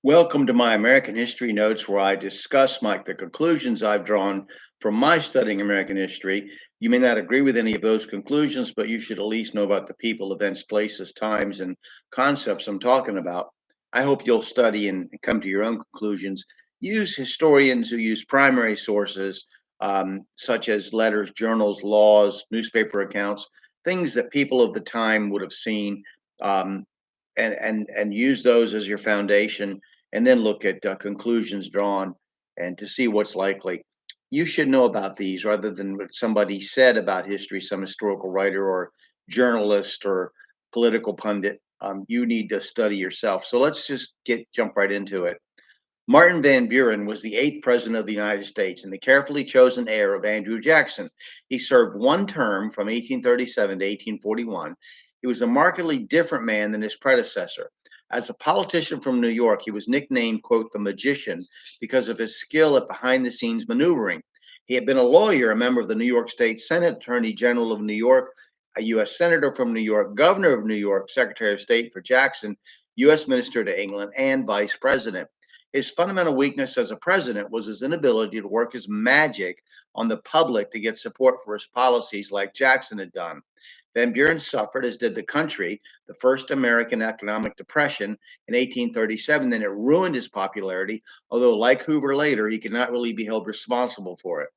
Welcome to my American History Notes, where I discuss the conclusions I've drawn from my studying American history. You may not agree with any of those conclusions, but you should at least know about the people, events, places, times, and concepts I'm talking about. I hope you'll study and come to your own conclusions. Use historians who use primary sources, such as letters, journals, laws, newspaper accounts, things that people of the time would have seen, um, and use those as your foundation, and then look at conclusions drawn and to see what's likely. You should know about these rather than what somebody said about history, some historical writer or journalist or political pundit. You need to study yourself. So let's just jump right into it. Martin Van Buren was the eighth president of the United States and the carefully chosen heir of Andrew Jackson. He served one term from 1837 to 1841. He was a markedly different man than his predecessor. As a politician from New York, he was nicknamed, quote, the magician because of his skill at behind the scenes maneuvering. He had been a lawyer, a member of the New York State Senate, Attorney General of New York, a U.S. Senator from New York, Governor of New York, Secretary of State for Jackson, U.S. Minister to England, and Vice President. His fundamental weakness as a president was his inability to work his magic on the public to get support for his policies like Jackson had done. Van Buren suffered, as did the country, the first American economic depression in 1837, and it ruined his popularity, although, like Hoover later, he could not really be held responsible for it.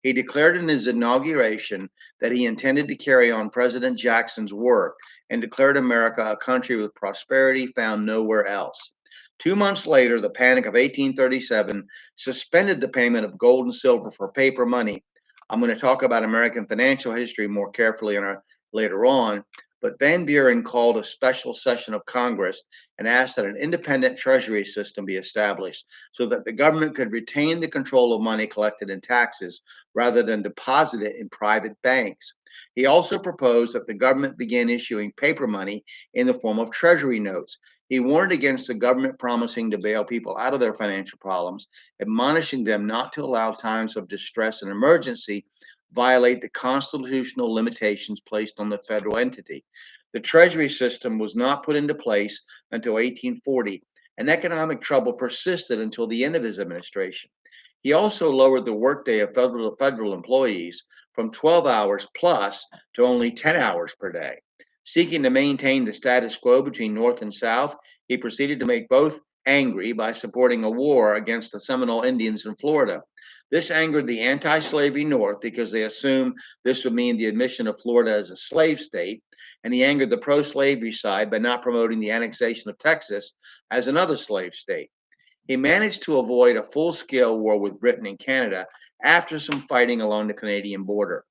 He declared in his inauguration that he intended to carry on President Jackson's work and declared America a country with prosperity found nowhere else. 2 months later, the Panic of 1837 suspended the payment of gold and silver for paper money. I'm going to talk about American financial history more carefully later on, but Van Buren called a special session of Congress and asked that an independent treasury system be established so that the government could retain the control of money collected in taxes rather than deposit it in private banks. He also proposed that the government begin issuing paper money in the form of treasury notes. He warned against the government promising to bail people out of their financial problems, admonishing them not to allow times of distress and emergency violate the constitutional limitations placed on the federal entity. The Treasury system was not put into place until 1840, and economic trouble persisted until the end of his administration. He also lowered the workday of federal employees from 12 hours plus to only 10 hours per day. Seeking to maintain the status quo between North and South, he proceeded to make both angry by supporting a war against the Seminole Indians in Florida. This angered the anti slavery North because they assumed this would mean the admission of Florida as a slave state, and he angered the pro slavery side by not promoting the annexation of Texas as another slave state. He managed to avoid a full scale war with Britain and Canada after some fighting along the Canadian border.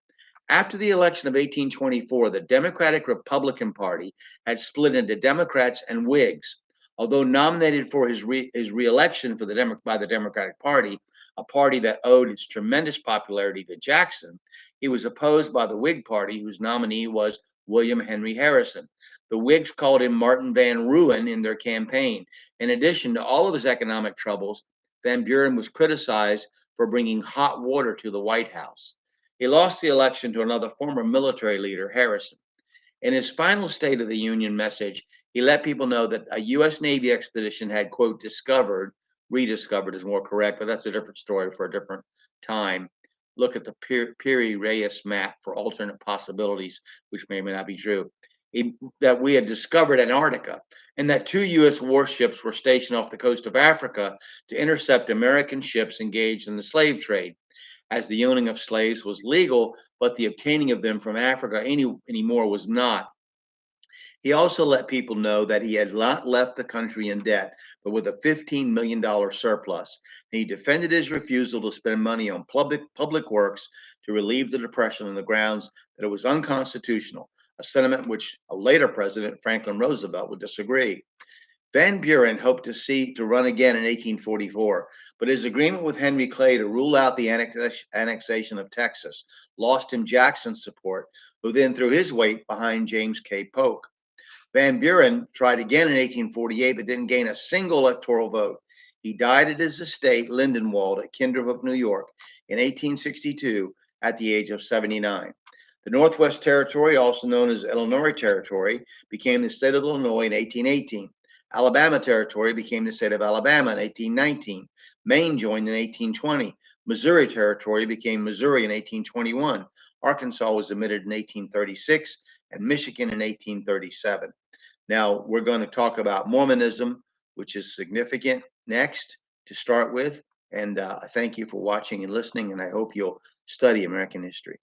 After the election of 1824, the Democratic Republican Party had split into Democrats and Whigs. Although nominated for his reelection by the Democratic Party, a party that owed its tremendous popularity to Jackson, he was opposed by the Whig Party, whose nominee was William Henry Harrison. The Whigs called him Martin Van Ruin in their campaign. In addition to all of his economic troubles, Van Buren was criticized for bringing hot water to the White House. He lost the election to another former military leader, Harrison. In his final State of the Union message, he let people know that a U.S. Navy expedition had, quote, rediscovered is more correct, but that's a different story for a different time. Look at the Piri Reis map for alternate possibilities, which may or may not be true. That we had discovered Antarctica and that two U.S. warships were stationed off the coast of Africa to intercept American ships engaged in the slave trade, as the owning of slaves was legal, but the obtaining of them from Africa anymore was not. He also let people know that he had not left the country in debt, but with a $15 million surplus. And he defended his refusal to spend money on public works to relieve the Depression on the grounds that it was unconstitutional, a sentiment which a later president, Franklin Roosevelt, would disagree. Van Buren hoped to run again in 1844, but his agreement with Henry Clay to rule out the annexation of Texas lost him Jackson's support, who then threw his weight behind James K. Polk. Van Buren tried again in 1848, but didn't gain a single electoral vote. He died at his estate, Lindenwold, at Kinderhook, New York, in 1862 at the age of 79. The Northwest Territory, also known as Illinois Territory, became the state of Illinois in 1818. Alabama Territory became the state of Alabama in 1819. Maine joined in 1820. Missouri Territory became Missouri in 1821. Arkansas was admitted in 1836 and Michigan in 1837. Now, we're going to talk about Mormonism, which is significant next to start with. And I thank you for watching and listening, and I hope you'll study American history.